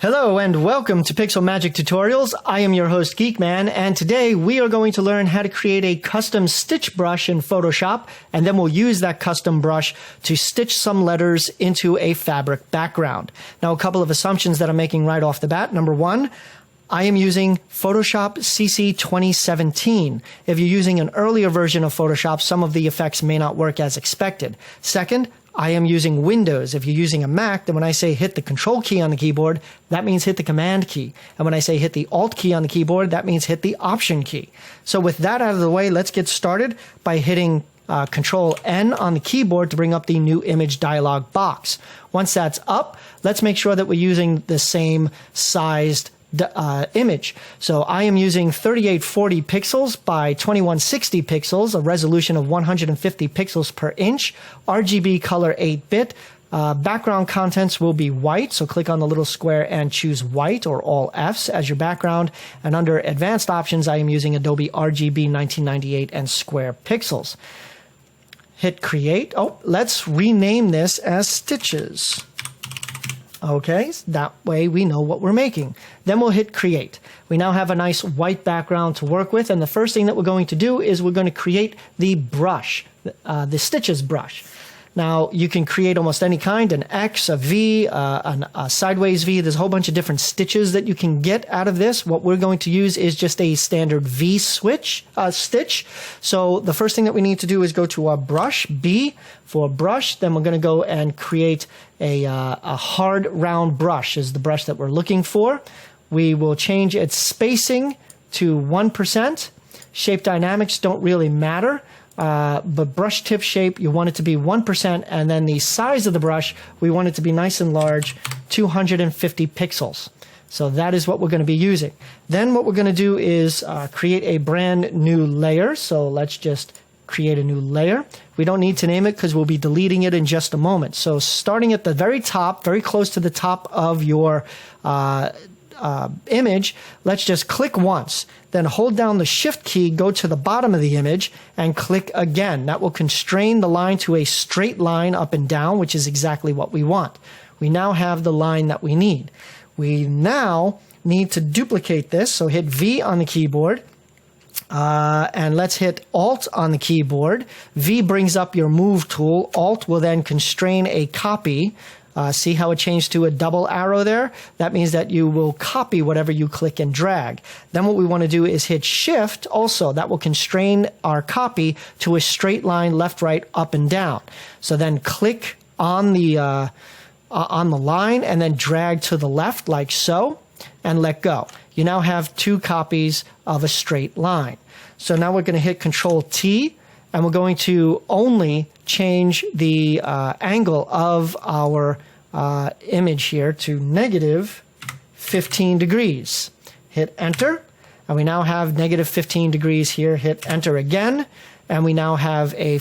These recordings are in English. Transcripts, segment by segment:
Hello and welcome to Pixel Magic Tutorials. I am your host Geekman, and today we are going to learn how to create a custom stitch brush in Photoshop, and then we'll use that custom brush to stitch some letters into a fabric background. Now, a couple of assumptions that I'm making right off the bat. Number one, I am using Photoshop CC 2017. If you're using an earlier version of Photoshop, some of the effects may not work as expected. Second, I am using Windows. If you're using a Mac, then when I say hit the Control key on the keyboard, that means hit the Command key. And when I say hit the Alt key on the keyboard, that means hit the Option key. So with that out of the way, let's get started by hitting Control N on the keyboard to bring up the new image dialog box. Once that's up, let's make sure that we're using the same sized image. So I am using 3840 pixels by 2160 pixels, a resolution of 150 pixels per inch, RGB color 8-bit. Background contents will be white, so click on the little square and choose white or all Fs as your background. And under advanced options, I am using Adobe RGB 1998 and square pixels. Hit create. Oh, let's rename this as stitches. Okay, that way we know what we're making. Then we'll hit create. We now have a nice white background to work with, and the first thing that we're going to do is we're going to create the brush, the stitches brush. Now, you can create almost any kind, an X, a V, a sideways V. There's a whole bunch of different stitches that you can get out of this. What we're going to use is just a standard V stitch. So the first thing that we need to do is go to our brush, B for brush. Then we're going to go and create a hard round brush is the brush that we're looking for. We will change its spacing to 1%. Shape dynamics don't really matter. But brush tip shape, you want it to be 1%, and then the size of the brush, we want it to be nice and large, 250 pixels. So that is what we're going to be using. Then what we're going to do is create a brand new layer. So let's just create a new layer. We don't need to name it because we'll be deleting it in just a moment. So starting at the very top, very close to the top of your image, let's just click once, then hold down the shift key, go to the bottom of the image and click again. That will constrain the line to a straight line up and down, which is exactly what we want. We now have the line that we need. We now need to duplicate this, so hit V on the keyboard and let's hit Alt on the keyboard. V brings up your move tool. Alt will then constrain a copy. See how it changed to a double arrow there? That means that you will copy whatever you click and drag. Then what we want to do is hit Shift also. That will constrain our copy to a straight line left, right, up, and down. So then click on the line and then drag to the left like so and let go. You now have two copies of a straight line. So now we're going to hit Control T. And we're going to only change the angle of our image here to negative 15 degrees. Hit Enter, and we now have negative 15 degrees here. Hit Enter again, and we now have a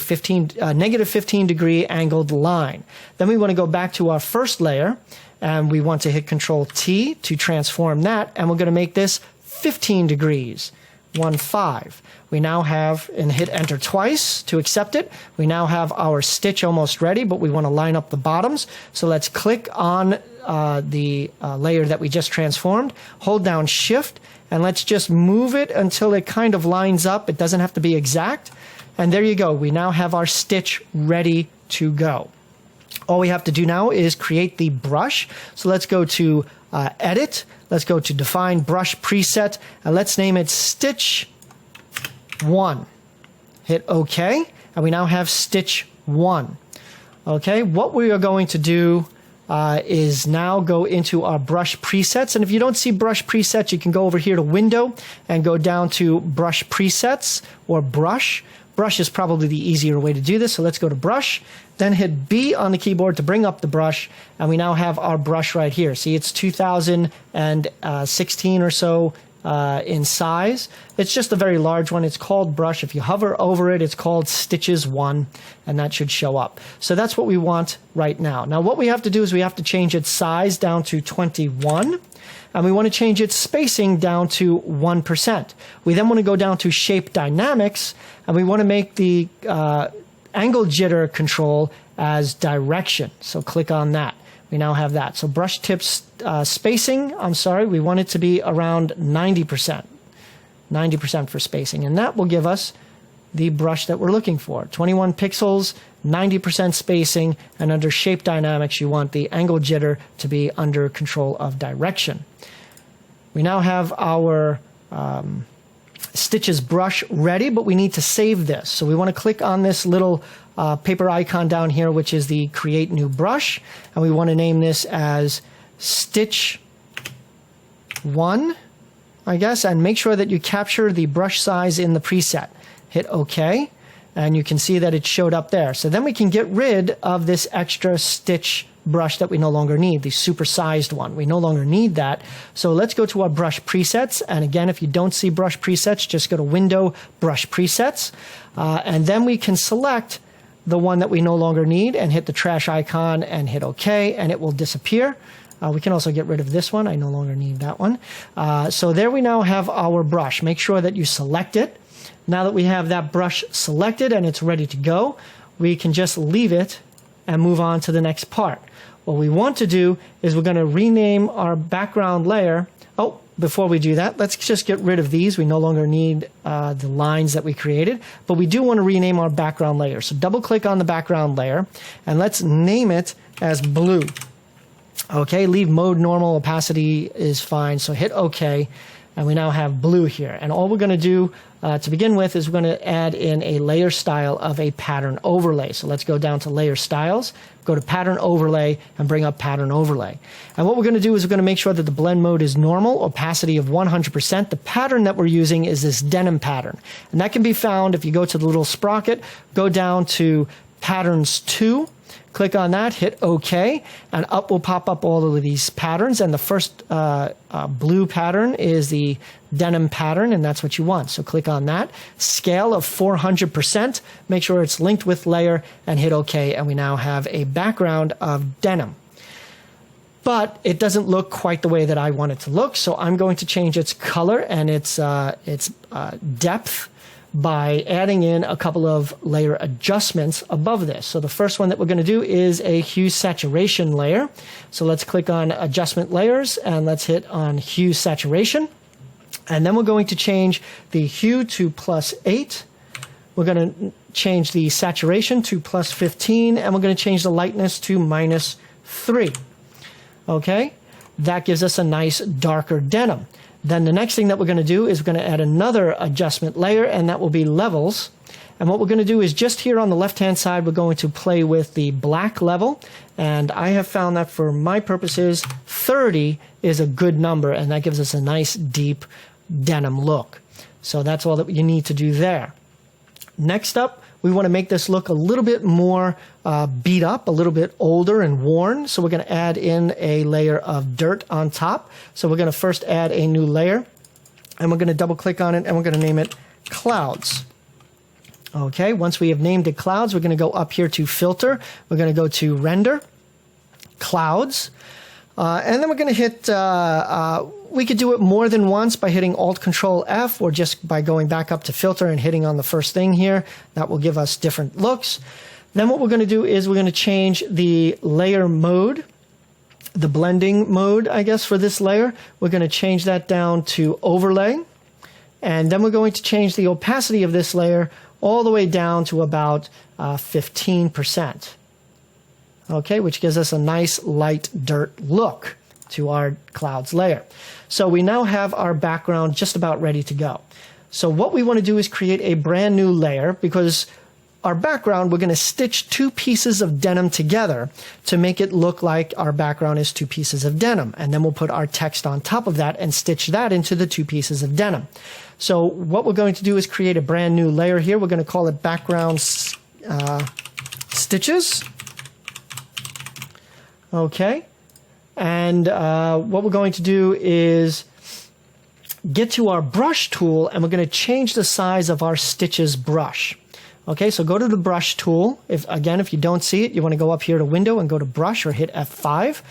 negative 15 degree angled line. Then we want to go back to our first layer, and we want to hit Control T to transform that, and we're going to make this 15 degrees. 1.5. We now have, and hit Enter twice to accept it. We now have our stitch almost ready, but we want to line up the bottoms. So let's click on the layer that we just transformed, hold down Shift, and let's just move it until it kind of lines up. It doesn't have to be exact. And there you go. We now have our stitch ready to go. All we have to do now is create the brush. So let's go to Edit. Let's go to Define Brush Preset, and let's name it Stitch 1. Hit OK, and we now have Stitch 1. Okay, what we are going to do is now go into our brush presets. And if you don't see brush presets, you can go over here to Window and go down to Brush Presets or Brush. Brush is probably the easier way to do this, so let's go to Brush, then hit B on the keyboard to bring up the brush, and we now have our brush right here. See, it's 2016 or so in size. It's just a very large one. It's called Brush. If you hover over it, it's called Stitches 1, and that should show up. So that's what we want right now. Now what we have to do is we have to change its size down to 21. And we want to change its spacing down to 1%. We then want to go down to Shape Dynamics, and we want to make the angle jitter control as direction. So click on that. We now have that. So brush tips spacing, I'm sorry, we want it to be around 90%. 90% for spacing. And that will give us the brush that we're looking for. 21 pixels, 90% spacing, and under shape dynamics, you want the angle jitter to be under control of direction. We now have our stitches brush ready, but we need to save this. So we want to click on this little paper icon down here, which is the Create New Brush, and we want to name this as Stitch 1, I guess, and make sure that you capture the brush size in the preset. Hit OK, and you can see that it showed up there. So then we can get rid of this extra stitch brush that we no longer need, the supersized one. We no longer need that. So let's go to our brush presets. And again, if you don't see brush presets, just go to Window, Brush Presets. And then we can select the one that we no longer need and hit the trash icon and hit OK, and it will disappear. We can also get rid of this one. I no longer need that one. So there we now have our brush. Make sure that you select it. Now that we have that brush selected and it's ready to go, we can just leave it and move on to the next part. What we want to do is we're going to rename our background layer. Oh, before we do that, let's just get rid of these. We no longer need the lines that we created, but we do want to rename our background layer. So double click on the background layer and let's name it as blue. Okay, leave mode normal, opacity is fine. So hit OK, and we now have blue here. And all we're going to do to begin with is we're going to add in a layer style of a pattern overlay. So let's go down to layer styles, go to pattern overlay, and bring up pattern overlay. And what we're going to do is we're going to make sure that the blend mode is normal, opacity of 100%. The pattern that we're using is this denim pattern. And that can be found if you go to the little sprocket, go down to patterns 2, click on that, hit OK, and up will pop up all of these patterns. And the first blue pattern is the denim pattern, and that's what you want. So click on that. Scale of 400%. Make sure it's linked with layer and hit OK, and we now have a background of denim. But it doesn't look quite the way that I want it to look, so I'm going to change its color and its depth by adding in a couple of layer adjustments above this. So the first one that we're going to do is a hue saturation layer. So let's click on adjustment layers and let's hit on hue saturation. And then we're going to change the hue to +8. We're going to change the saturation to +15, and we're going to change the lightness to -3. Okay, that gives us a nice darker denim. Then the next thing that we're going to do is we're going to add another adjustment layer, and that will be levels. And what we're going to do is just here on the left-hand side, we're going to play with the black level. And I have found that for my purposes, 30 is a good number, and that gives us a nice deep denim look. So that's all that you need to do there. Next up, we want to make this look a little bit more beat up, a little bit older and worn. So we're going to add in a layer of dirt on top. So we're going to first add a new layer, and we're going to double click on it, and we're going to name it Clouds. Okay, once we have named it Clouds, we're going to go up here to Filter. We're going to go to Render, Clouds, and then we're going to hit, we could do it more than once by hitting Alt-Control-F or just by going back up to Filter and hitting on the first thing here. That will give us different looks. Then what we're going to do is we're going to change the layer mode, the blending mode, I guess, for this layer. We're going to change that down to Overlay. And then we're going to change the opacity of this layer all the way down to about 15%. Okay, which gives us a nice light dirt look to our clouds layer. So we now have our background just about ready to go. So what we want to do is create a brand new layer, because our background, we're going to stitch two pieces of denim together to make it look like our background is two pieces of denim. And then we'll put our text on top of that and stitch that into the two pieces of denim. So what we're going to do is create a brand new layer here. We're going to call it background stitches. Okay. And what we're going to do is get to our brush tool, and we're going to change the size of our stitches brush. Okay, so go to the brush tool. If you don't see it, you want to go up here to Window and go to Brush or hit F5.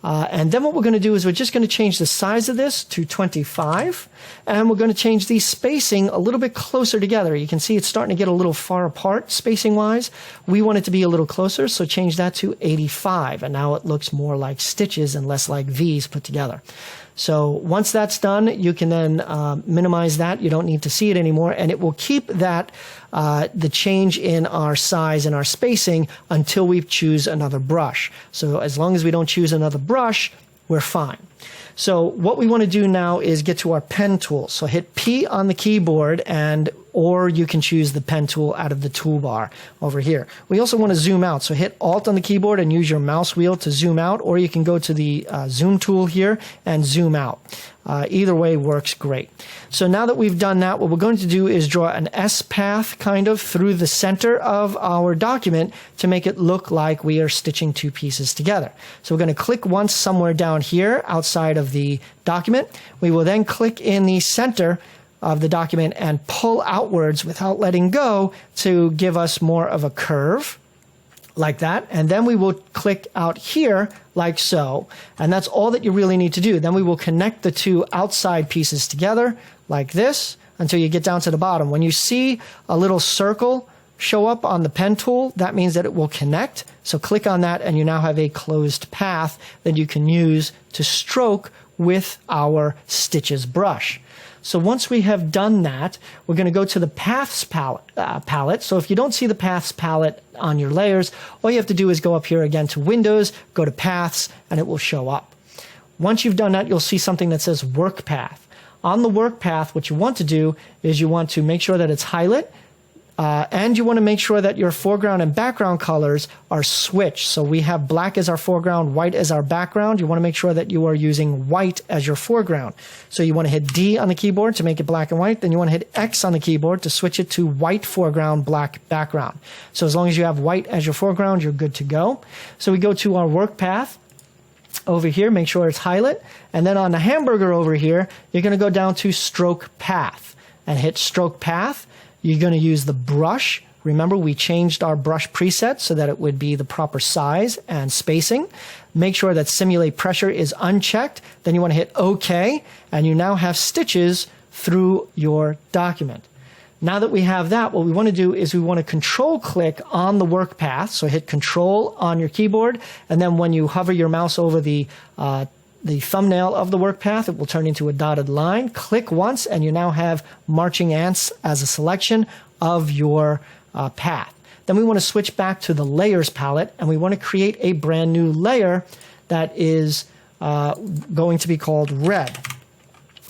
And then what we're going to do is we're just going to change the size of this to 25, and we're going to change the spacing a little bit closer together. You can see it's starting to get a little far apart spacing-wise. We want it to be a little closer, so change that to 85, and now it looks more like stitches and less like V's put together. So once that's done, you can then minimize that. You don't need to see it anymore, and it will keep that the change in our size and our spacing until we choose another brush. So as long as we don't choose another brush, we're fine. So what we want to do now is get to our pen tool. So hit P on the keyboard, or you can choose the pen tool out of the toolbar over here. We also want to zoom out. So hit Alt on the keyboard and use your mouse wheel to zoom out, or you can go to the zoom tool here and zoom out. Either way works great. So now that we've done that, what we're going to do is draw an S path kind of through the center of our document to make it look like we are stitching two pieces together. So we're going to click once somewhere down here outside of the document. We will then click in the center of the document and pull outwards without letting go to give us more of a curve, like that. And then we will click out here like so. And that's all that you really need to do. Then we will connect the two outside pieces together like this until you get down to the bottom. When you see a little circle show up on the pen tool, that means that it will connect. So click on that and you now have a closed path that you can use to stroke with our stitches brush. So once we have done that, we're going to go to the Paths palette. So if you don't see the Paths palette on your layers, all you have to do is go up here again to Windows, go to Paths, and it will show up. Once you've done that, you'll see something that says Work Path. On the Work Path, what you want to do is you want to make sure that it's highlight, and you want to make sure that your foreground and background colors are switched. So we have black as our foreground, white as our background. You want to make sure that you are using white as your foreground. So you want to hit D on the keyboard to make it black and white. Then you want to hit X on the keyboard to switch it to white foreground, black background. So as long as you have white as your foreground, you're good to go. So we go to our work path over here, make sure it's highlight. And then on the hamburger over here, you're going to go down to stroke path and hit stroke path. You're going to use the brush. Remember, we changed our brush preset so that it would be the proper size and spacing. Make sure that simulate pressure is unchecked. Then you want to hit OK, and you now have stitches through your document. Now that we have that, what we want to do is we want to control click on the work path. So hit control on your keyboard, and then when you hover your mouse over the thumbnail of the work path, it will turn into a dotted line. Click once, and you now have marching ants as a selection of your path. Then we want to switch back to the layers palette, and we want to create a brand new layer that is going to be called red.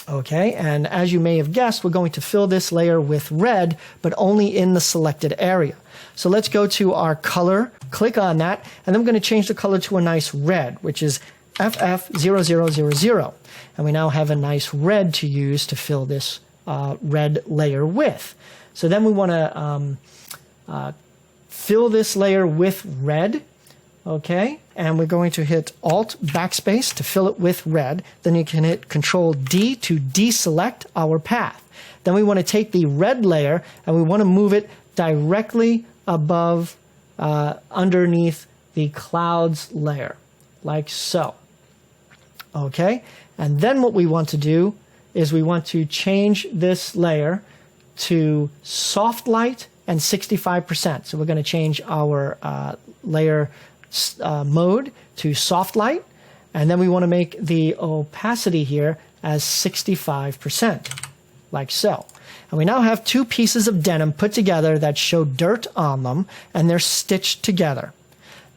Okay, and as you may have guessed, we're going to fill this layer with red, but only in the selected area. So let's go to our color, click on that, and then we're going to change the color to a nice red, which is FF0000. And we now have a nice red to use to fill this red layer with. So then we want to fill this layer with red, okay? And we're going to hit Alt backspace to fill it with red. Then you can hit Control D to deselect our path. Then we want to take the red layer and we want to move it directly above, underneath the clouds layer, like so. Okay, and then what we want to do is we want to change this layer to soft light and 65%. So we're going to change our layer mode to soft light, and then we want to make the opacity here as 65%, like so. And we now have two pieces of denim put together that show dirt on them, and they're stitched together.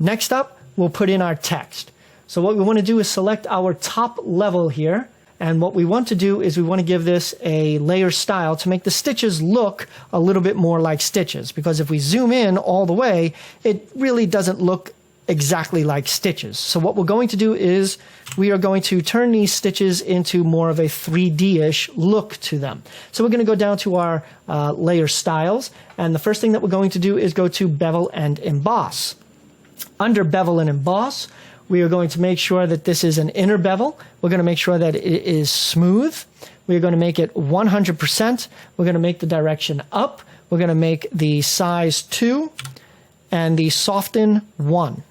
Next up, we'll put in our text. So what we want to do is select our top level here, and what we want to do is we want to give this a layer style to make the stitches look a little bit more like stitches, because if we zoom in all the way, it really doesn't look exactly like stitches. So what we're going to do is we are going to turn these stitches into more of a 3D-ish look to them. So we're going to go down to our layer styles, and the first thing that we're going to do is go to bevel and emboss. Under bevel and emboss, we are going to make sure that this is an inner bevel. We're going to make sure that it is smooth. We're going to make it 100%. We're going to make the direction up. We're going to make the size 2 and the soften 1.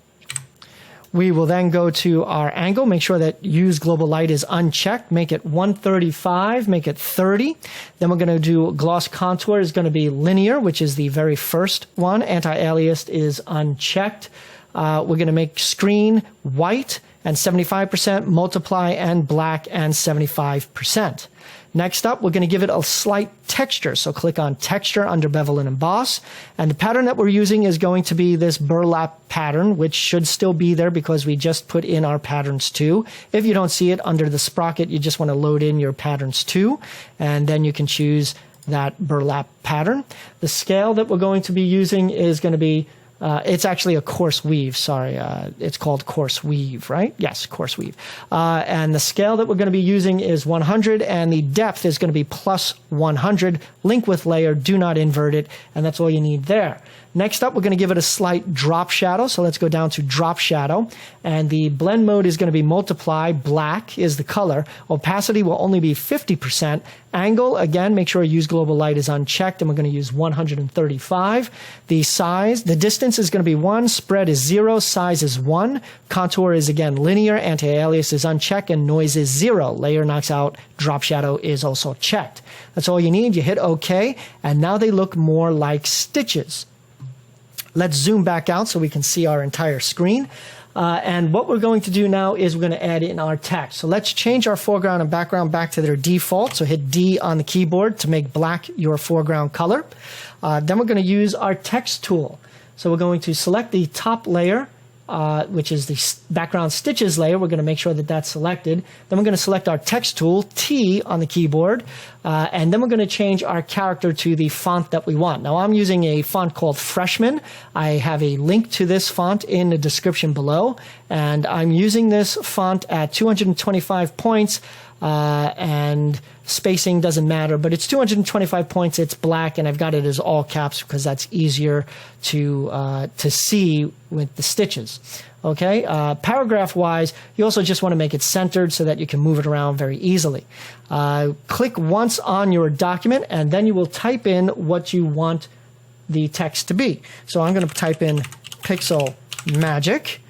We will then go to our angle, make sure that use global light is unchecked, make it 135, make it 30. Then we're going to do gloss contour is going to be linear, which is the very first one. Anti-aliased is unchecked. We're going to make screen white and 75%, multiply and black and 75%. Next up, we're going to give it a slight texture. So click on Texture under Bevel and Emboss. And the pattern that we're using is going to be this burlap pattern, which should still be there because we just put in our patterns too. If you don't see it under the sprocket, you just want to load in your patterns too. And then you can choose that burlap pattern. The scale that we're going to be using is going to be it's actually a coarse weave, sorry. It's called coarse weave, right? Yes, coarse weave. And the scale that we're going to be using is 100, and the depth is going to be plus 100. Link with layer, do not invert it, and that's all you need there. Next up, we're going to give it a slight drop shadow. So let's go down to drop shadow. And the blend mode is going to be multiply. Black is the color. Opacity will only be 50%. Angle, again, make sure use global light is unchecked, and we're going to use 135. The size, the distance is going to be 1. Spread is 0. Size is 1. Contour is, again, linear. Anti-alias is unchecked, and noise is 0. Layer knocks out. Drop shadow is also checked. That's all you need. You hit OK, and now they look more like stitches. Let's zoom back out so we can see our entire screen. And what we're going to do now is we're going to add in our text. So let's change our foreground and background back to their default. So hit D on the keyboard to make black your foreground color. Then we're going to use our text tool. So we're going to select the top layer, which is the background stitches layer. We're going to make sure that that's selected. Then we're going to select our text tool, T on the keyboard, and then we're going to change our character to the font that we want. Now I'm using a font called Freshman. I have a link to this font in the description below, and I'm using this font at 225 points, and spacing doesn't matter, but it's 225 points, it's black, and I've got it as all caps because that's easier to see with the stitches. Okay, paragraph-wise, you also just want to make it centered so that you can move it around very easily. Click once on your document, and then you will type in what you want the text to be. So I'm going to type in Pixel Magic,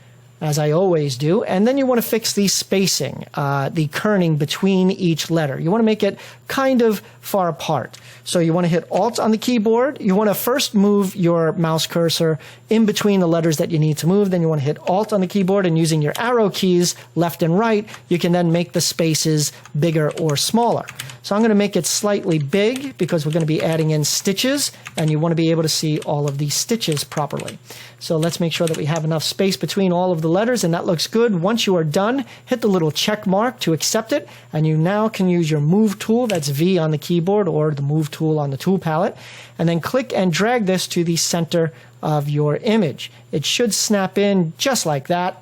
as I always do, and then you want to fix the spacing, the kerning between each letter. You want to make it kind of far apart. So you want to hit Alt on the keyboard. You want to first move your mouse cursor in between the letters that you need to move. Then you want to hit Alt on the keyboard, and using your arrow keys left and right, you can then make the spaces bigger or smaller. So I'm going to make it slightly big because we're going to be adding in stitches, and you want to be able to see all of these stitches properly. So let's make sure that we have enough space between all of the letters, and that looks good. Once you are done, hit the little check mark to accept it, and you now can use your Move tool, that's V on the keyboard, or the Move tool on the tool palette, and then click and drag this to the center of your image. It should snap in just like that,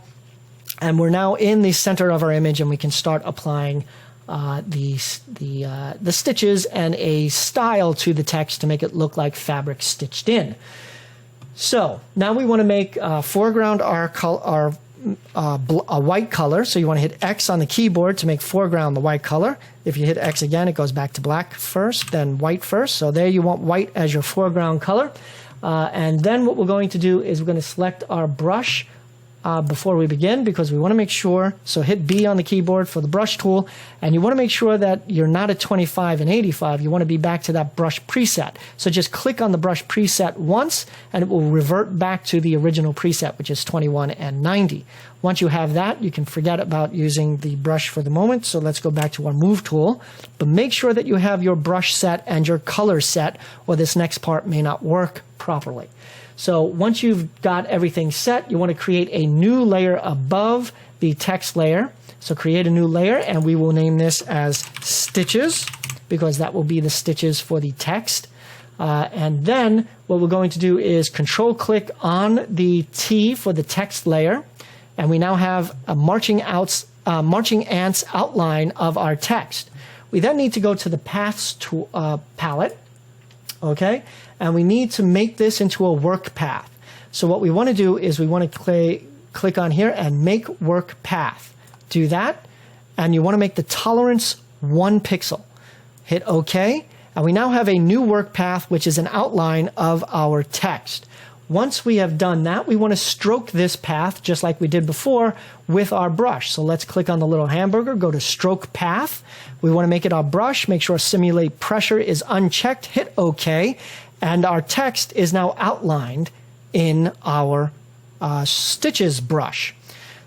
and we're now in the center of our image, and we can start applying the stitches and a style to the text to make it look like fabric stitched in. So now we want to make foreground a white color. So you want to hit X on the keyboard to make foreground the white color. If you hit X again, it goes back to black first, then white first. So there you want white as your foreground color. And then what we're going to do is we're going to select our brush before we begin, because we want to make sure, so hit B on the keyboard for the brush tool, and you want to make sure that you're not at 25 and 85. You want to be back to that brush preset. So just click on the brush preset once, and it will revert back to the original preset, which is 21 and 90. Once you have that, you can forget about using the brush for the moment. So let's go back to our Move tool, but make sure that you have your brush set and your color set, or this next part may not work properly. So once you've got everything set, you want to create a new layer above the text layer. So create a new layer, and we will name this as Stitches, because that will be the stitches for the text. And then what we're going to do is Control-click on the T for the text layer, and we now have a marching ants outline of our text. We then need to go to the Paths palette, okay? And we need to make this into a work path. So what we want to do is we want to click on here and make work path. Do that, and you want to make the tolerance 1 pixel. Hit OK, and we now have a new work path, which is an outline of our text. Once we have done that, we want to stroke this path just like we did before with our brush. So let's click on the little hamburger, go to stroke path. We want to make it our brush, make sure simulate pressure is unchecked, hit OK, and our text is now outlined in our stitches brush.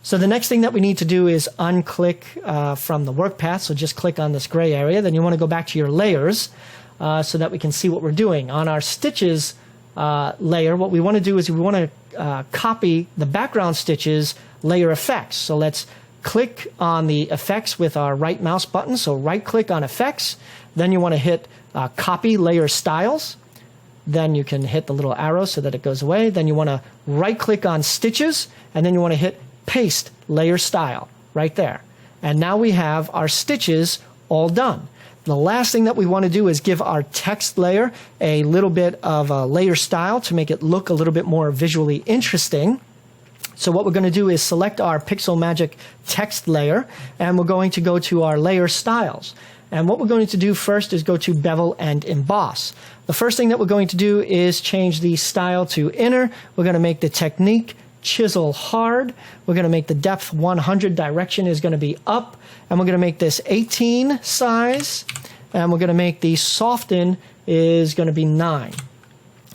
So the next thing that we need to do is unclick from the work path. So just click on this gray area. Then you want to go back to your layers so that we can see what we're doing. On our stitches layer, what we want to do is we want to copy the background stitches layer effects. So let's click on the effects with our right mouse button. So right click on effects. Then you want to hit copy layer styles. Then you can hit the little arrow so that it goes away. Then you want to right click on stitches, and then you want to hit paste layer style right there. And now we have our stitches all done. The last thing that we want to do is give our text layer a little bit of a layer style to make it look a little bit more visually interesting. So what we're going to do is select our Pixel Magic text layer, and we're going to go to our layer styles. And what we're going to do first is go to bevel and emboss. The first thing that we're going to do is change the style to inner. We're going to make the technique chisel hard. We're going to make the depth 100, direction is going to be up, and we're going to make this 18 size, and we're going to make the soften is going to be 9.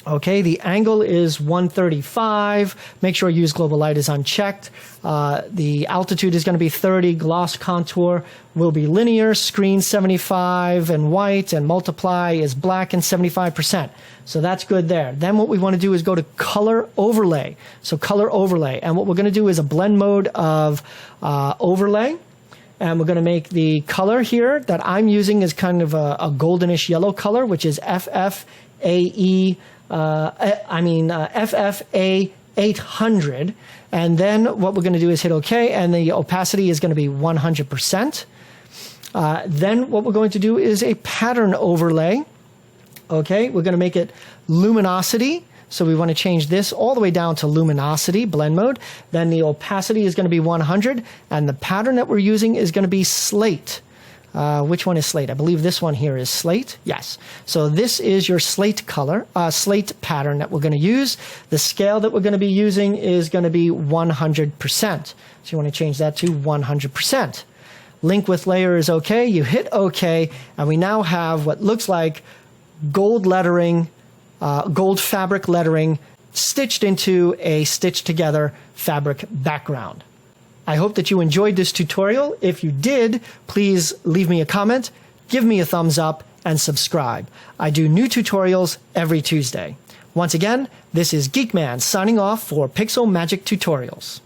Okay, the angle is 135. Make sure use global light is unchecked. The altitude is going to be 30. Gloss contour will be linear. Screen 75 and white, and multiply is black and 75%. So that's good there. Then what we want to do is go to color overlay. So color overlay. And what we're going to do is a blend mode of overlay. And we're going to make the color here that I'm using is kind of a goldenish yellow color, which is FFAE. FFA 800, and then what we're going to do is hit OK, and the opacity is going to be 100%. Then what we're going to do is a pattern overlay. Okay, we're going to make it luminosity, so we want to change this all the way down to luminosity, blend mode. Then the opacity is going to be 100, and the pattern that we're using is going to be slate. Which one is slate? I believe this one here is slate. Yes. So this is your slate color, slate pattern that we're going to use. The scale that we're going to be using is going to be 100%. So you want to change that to 100%. Link with layer is OK. You hit OK, and we now have what looks like gold lettering, gold fabric lettering stitched into a stitched together fabric background. I hope that you enjoyed this tutorial. If you did, please leave me a comment, give me a thumbs up, and subscribe. I do new tutorials every Tuesday. Once again, this is Geekman signing off for Pixel Magic Tutorials.